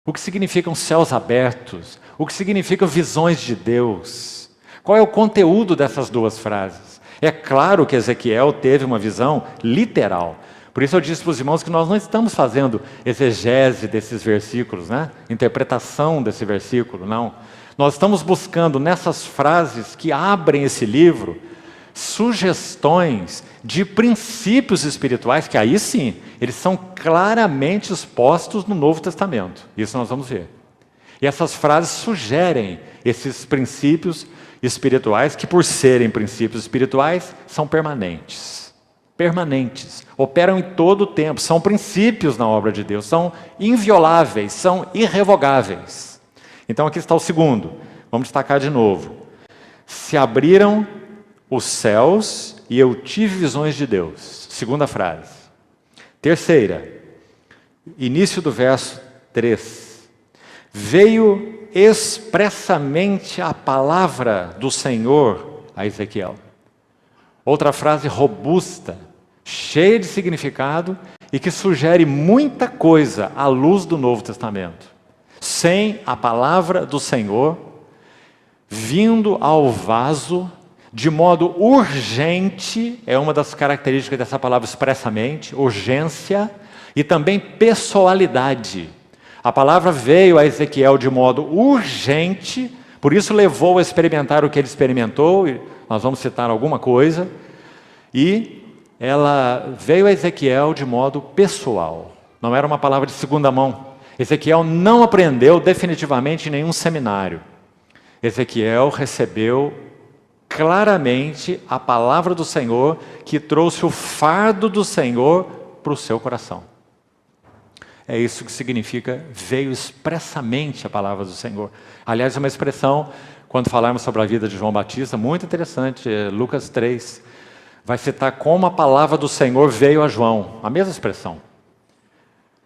O que significam céus abertos? O que significam visões de Deus? Qual é o conteúdo dessas duas frases? É claro que Ezequiel teve uma visão literal. Por isso eu disse para os irmãos que nós não estamos fazendo exegese desses versículos, né? Interpretação desse versículo, não. Nós estamos buscando nessas frases que abrem esse livro sugestões de princípios espirituais que aí sim, eles são claramente expostos no Novo Testamento. Isso nós vamos ver. E essas frases sugerem esses princípios espirituais que, por serem princípios espirituais, são permanentes. Permanentes. Operam em todo o tempo. São princípios na obra de Deus. São invioláveis, são irrevogáveis. Então aqui está o segundo. Vamos destacar de novo. Se abriram os céus e eu tive visões de Deus. Segunda frase. Terceira, início do verso 3. Veio expressamente a palavra do Senhor a Ezequiel. Outra frase robusta, cheia de significado e que sugere muita coisa à luz do Novo Testamento. Sem a palavra do Senhor, vindo ao vaso, de modo urgente, é uma das características dessa palavra expressamente, urgência, e também pessoalidade. A palavra veio a Ezequiel de modo urgente, por isso levou a experimentar o que ele experimentou, e nós vamos citar alguma coisa, e ela veio a Ezequiel de modo pessoal, não era uma palavra de segunda mão. Ezequiel não aprendeu definitivamente em nenhum seminário. Ezequiel recebeu claramente a palavra do Senhor, que trouxe o fardo do Senhor para o seu coração. É isso que significa, veio expressamente a palavra do Senhor. Aliás, é uma expressão, quando falarmos sobre a vida de João Batista, muito interessante, Lucas 3, vai citar como a palavra do Senhor veio a João, a mesma expressão.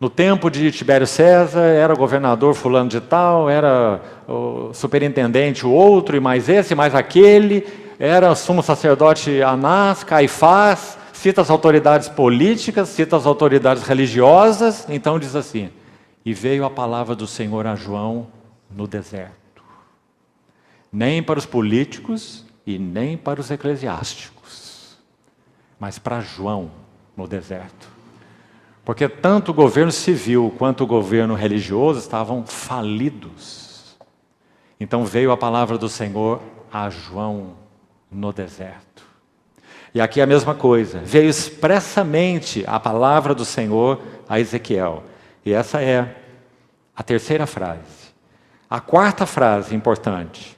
No tempo de Tibério César, era governador fulano de tal, era o superintendente o outro, e mais esse, mais aquele, era sumo sacerdote Anás, Caifás, cita as autoridades políticas, cita as autoridades religiosas, então diz assim, e veio a palavra do Senhor a João no deserto. Nem para os políticos e nem para os eclesiásticos, mas para João no deserto. Porque tanto o governo civil quanto o governo religioso estavam falidos. Então veio a palavra do Senhor a João no deserto. E aqui é a mesma coisa. Veio expressamente a palavra do Senhor a Ezequiel. E essa é a terceira frase. A quarta frase importante.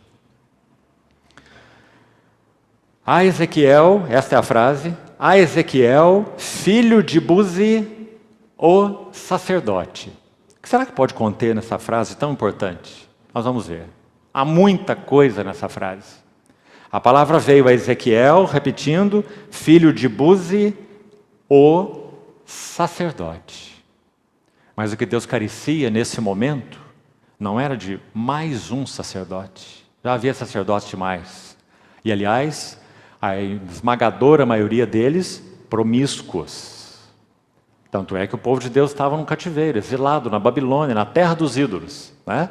A Ezequiel, esta é a frase, a Ezequiel, filho de Buzi, o sacerdote. O que será que pode conter nessa frase tão importante? Nós vamos ver. Há muita coisa nessa frase. A palavra veio a Ezequiel, repetindo, filho de Buzi, o sacerdote. Mas o que Deus carecia nesse momento não era de mais um sacerdote. Já havia sacerdotes demais. E, aliás, a esmagadora maioria deles, promíscuos. Tanto é que o povo de Deus estava no cativeiro, exilado na Babilônia, na terra dos ídolos, né?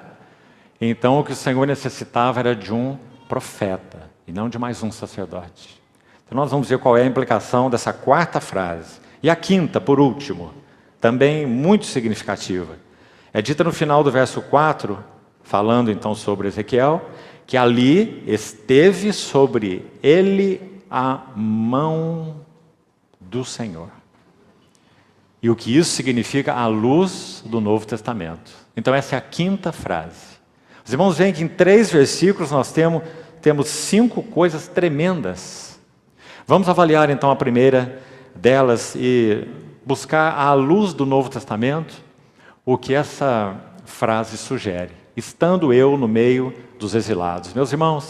Então o que o Senhor necessitava era de um profeta, e não de mais um sacerdote. Então nós vamos ver qual é a implicação dessa quarta frase. E a quinta, por último, também muito significativa. É dita no final do verso 4, falando então sobre Ezequiel, que ali esteve sobre ele a mão do Senhor. E o que isso significa à luz do Novo Testamento. Então essa é a quinta frase. Os irmãos veem que em 3 versículos nós temos 5 coisas tremendas. Vamos avaliar então a primeira delas e buscar à luz do Novo Testamento o que essa frase sugere. Estando eu no meio dos exilados. Meus irmãos,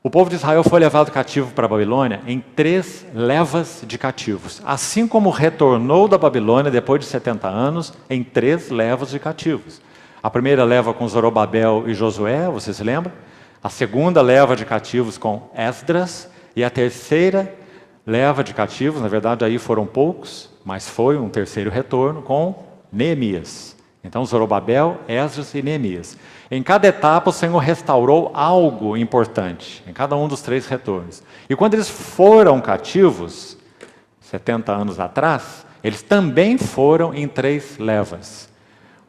o povo de Israel foi levado cativo para a Babilônia em 3 levas de cativos. Assim como retornou da Babilônia depois de 70 anos, em 3 levas de cativos. A primeira leva com Zorobabel e Josué, você se lembra? A segunda leva de cativos com Esdras. E a terceira leva de cativos, na verdade aí foram poucos, mas foi um terceiro retorno com Neemias. Então, Zorobabel, Esdras e Neemias. Em cada etapa, o Senhor restaurou algo importante, em cada um dos 3 retornos. E quando eles foram cativos, 70 anos atrás, eles também foram em 3 levas.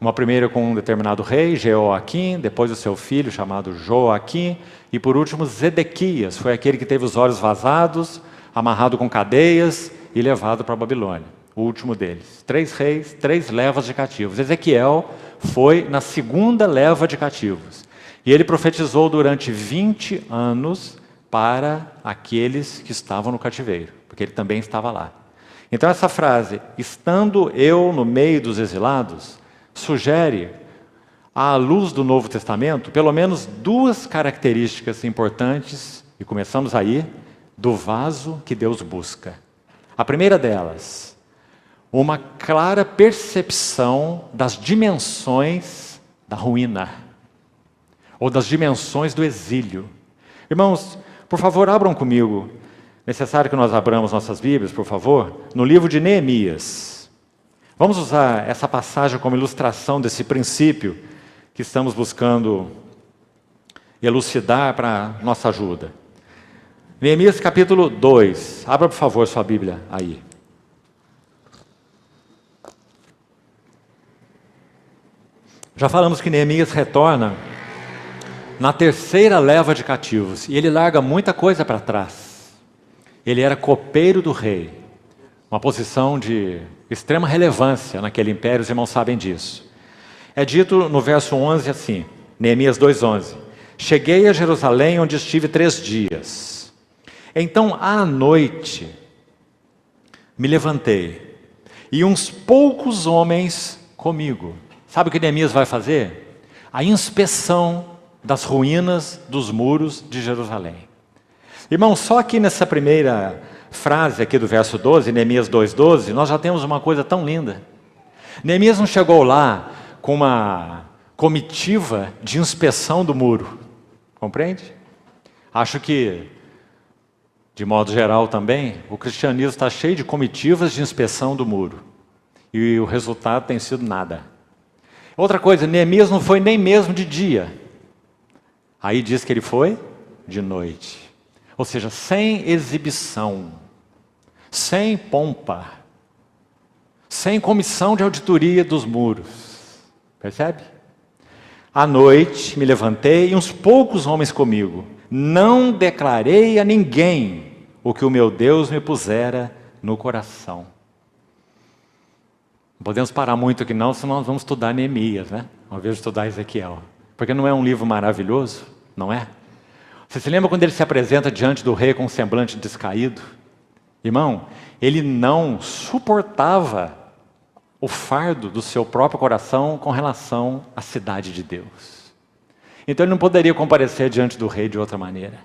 Uma primeira com um determinado rei, Jeoaquim, depois o seu filho, chamado Joaquim, e por último, Zedequias, foi aquele que teve os olhos vazados, amarrado com cadeias e levado para a Babilônia. O último deles. 3 reis, 3 levas de cativos. Ezequiel foi na segunda leva de cativos. E ele profetizou durante 20 anos para aqueles que estavam no cativeiro, porque ele também estava lá. Então essa frase, estando eu no meio dos exilados, sugere, à luz do Novo Testamento, pelo menos 2 características importantes, e começamos aí, do vaso que Deus busca. A primeira delas, uma clara percepção das dimensões da ruína, ou das dimensões do exílio. Irmãos, por favor, abram comigo, necessário que nós abramos nossas Bíblias, por favor, no livro de Neemias. Vamos usar essa passagem como ilustração desse princípio que estamos buscando elucidar para nossa ajuda. Neemias capítulo 2, abra por favor sua Bíblia aí. Já falamos que Neemias retorna na 3ª leva de cativos, e ele larga muita coisa para trás. Ele era copeiro do rei, uma posição de extrema relevância naquele império, os irmãos sabem disso. É dito no verso 11 assim, Neemias 2:11, cheguei a Jerusalém onde estive 3 dias. Então, à noite, me levantei, e uns poucos homens comigo. Sabe o que Neemias vai fazer? A inspeção das ruínas dos muros de Jerusalém. Irmão, só aqui nessa primeira frase aqui do verso 12, Neemias 2:12, nós já temos uma coisa tão linda. Neemias não chegou lá com uma comitiva de inspeção do muro, compreende? Acho que, de modo geral também, o cristianismo está cheio de comitivas de inspeção do muro, e o resultado tem sido nada. Outra coisa, Neemias não foi nem mesmo de dia, aí diz que ele foi de noite, ou seja, sem exibição, sem pompa, sem comissão de auditoria dos muros, percebe? À noite me levantei e uns poucos homens comigo, não declarei a ninguém o que o meu Deus me pusera no coração. Não podemos parar muito aqui não, senão nós vamos estudar Neemias, né? Ao invés de estudar Ezequiel. Porque não é um livro maravilhoso, não é? Você se lembra quando ele se apresenta diante do rei com um semblante descaído? Irmão, ele não suportava o fardo do seu próprio coração com relação à cidade de Deus. Então ele não poderia comparecer diante do rei de outra maneira.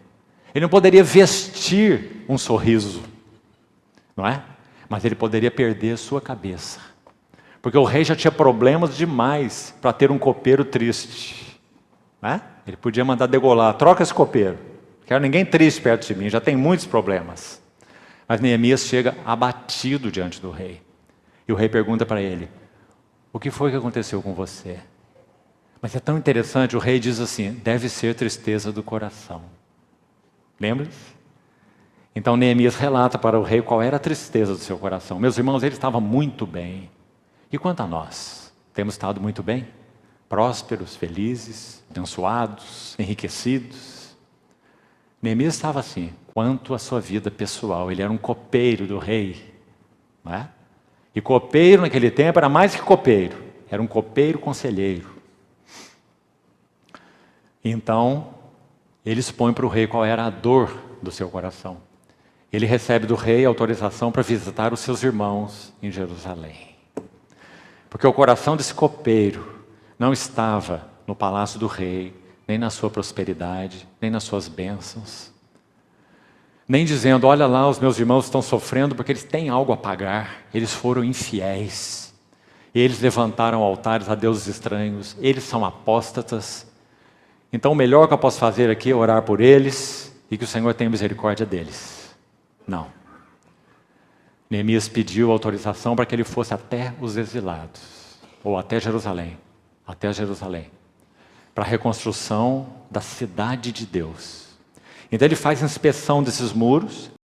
Ele não poderia vestir um sorriso, não é? Mas ele poderia perder sua cabeça. Porque o rei já tinha problemas demais para ter um copeiro triste. Né? Ele podia mandar degolar, troca esse copeiro. Não quero ninguém triste perto de mim, já tem muitos problemas. Mas Neemias chega abatido diante do rei. E o rei pergunta para ele, o que foi que aconteceu com você? Mas é tão interessante, o rei diz assim, deve ser tristeza do coração. Lembra-se? Então Neemias relata para o rei qual era a tristeza do seu coração. Meus irmãos, ele estava muito bem. E quanto a nós? Temos estado muito bem? Prósperos, felizes, abençoados, enriquecidos? Neemias estava assim, quanto à sua vida pessoal. Ele era um copeiro do rei. Não é? E copeiro naquele tempo era mais que copeiro. Era um copeiro conselheiro. Então, ele expõe para o rei qual era a dor do seu coração. Ele recebe do rei autorização para visitar os seus irmãos em Jerusalém. Porque o coração desse copeiro não estava no palácio do rei, nem na sua prosperidade, nem nas suas bênçãos. Nem dizendo, olha lá, os meus irmãos estão sofrendo porque eles têm algo a pagar. Eles foram infiéis. Eles levantaram altares a deuses estranhos. Eles são apóstatas. Então o melhor que eu posso fazer aqui é orar por eles e que o Senhor tenha misericórdia deles. Não. Neemias pediu autorização para que ele fosse até os exilados, ou até Jerusalém, até Jerusalém, para a reconstrução da cidade de Deus. Então ele faz inspeção desses muros,